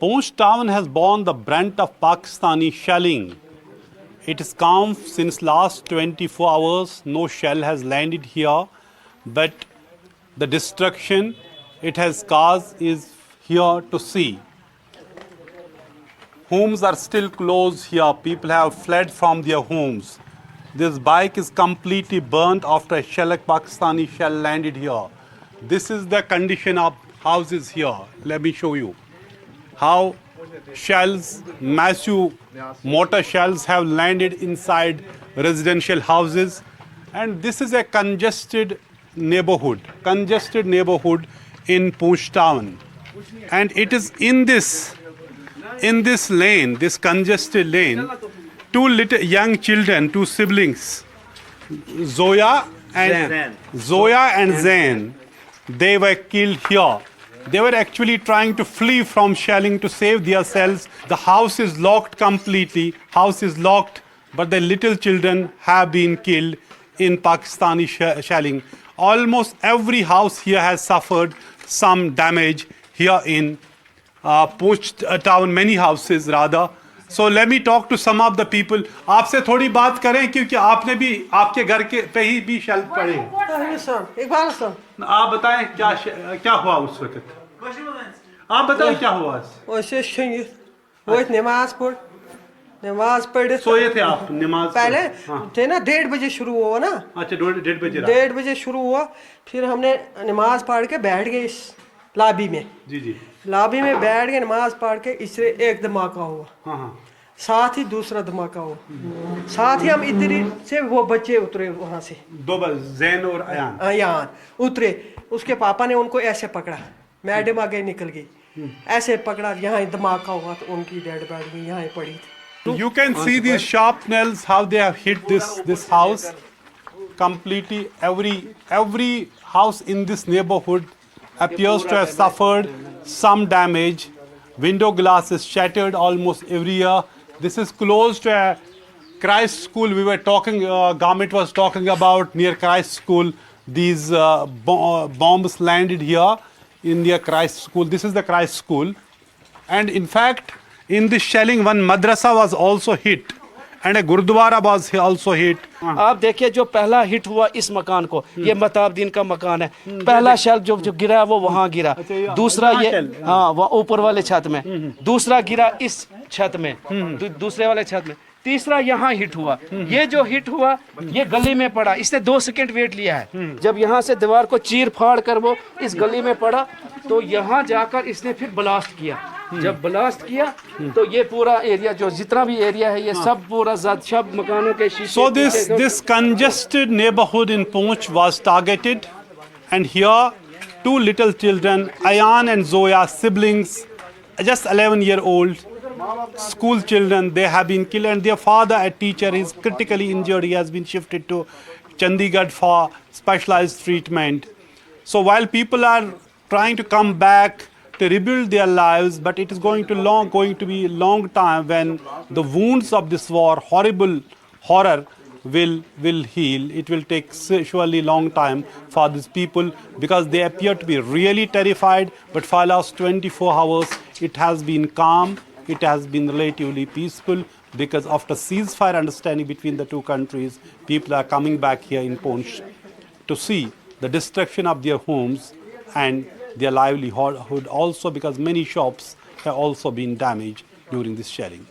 Poonch town has borne the brunt of Pakistani shelling. It is calm since last 24 hours. No shell has landed here, but the destruction it has caused is here to see. Homes are still closed here. People have fled from their homes. This bike is completely burnt after a Pakistani shell landed here. This is the condition of houses here. Let me show you how shells, massive mortar shells have landed inside residential houses. And this is a congested neighborhood in Poonch town. And it is in this lane, this congested lane, two little young children, two siblings, Zoya and Zain, they were killed here. They were actually trying to flee from shelling to save themselves. The house is locked completely. House is locked, but the little children have been killed in Pakistani shelling. Almost every house here has suffered some damage here in Poonch town, many houses rather. So let me talk to some of the people. आपसे थोड़ी बात करें क्योंकि आपने भी आपके घर के पे ही भी शेल पड़े। आप बताएं क्या हुआ उस वक्त? आप बताएं क्या हुआ? वो नमाज पढ़े सोए थे आप? नमाज पहले थे ना 1:30 बजे शुरू हुआ ना। अच्छा 1:30 बजे 1:30 बजे शुरू हुआ, फिर हमने नमाज पढ़ के बैठ गए इस लॉबी में। जी लॉबी में बैठ के नमाज पढ़ के इससे एक धमाका हुआ, साथ ही दूसरा धमाका हुआ, साथ ही हम इधर से वो बच्चे उतरे वहां से, दो ज़ैन और अयान उतरे। उसके पापा ने उनको ऐसे पकड़ा, मैडम आगे निकल गई, ऐसे पकड़ा, यहाँ धमाका हुआ तो उनकी डेड बॉडी यहाँ पड़ी थी। You can see these sharp nails, how they have hit this house completely. Every house in this neighborhood appears to have suffered some damage. Window glass is shattered almost every year. This is close to a Christ school. We were talking, Gamit was talking about near Christ school. These bombs landed here in near Christ school. This is the Christ school. And in fact, in this shelling, one madrasa was also hit and a gurdwara was also hit. आप देखिए जो पहला hit हुआ इस मकान को, ये मताबदीन का मकान है। पहला शेल जो गिरा वो वहाँ गिरा, दूसरा ये वो ऊपर वाले छत में, दूसरा गिरा इस छत में, दूसरे वाले छत में, तीसरा यहाँ हिट हुआ। ये जो हिट हुआ ये गली में पड़ा, इसने 2 सेकंड वेट लिया है। जब यहाँ से दीवार को चीर फाड़ कर वो इस गली में पड़ा तो यहाँ जाकर इसने फिर ब्लास्ट किया। जब ब्लास्ट किया तो ये पूरा एरिया जो जितना भी एरिया है ये सब पूरा सब मकानों के शीशे। So this congested neighborhood in Poonch was targeted, and here two little children, Ayan and Zoya, siblings, just 11-year-old school children, they have been killed, and their father, a teacher, is critically injured. He has been shifted to Chandigarh for specialized treatment. So while people are trying to come back to rebuild their lives, but it is going to be a long time when the wounds of this war, horrible horror, will heal. It will take surely long time for these people because they appear to be really terrified. But for last 24 hours, it has been calm. It has been relatively peaceful because after ceasefire understanding between the two countries, people are coming back here in Poonch to see the destruction of their homes and their livelihood also, because many shops have also been damaged during this shelling.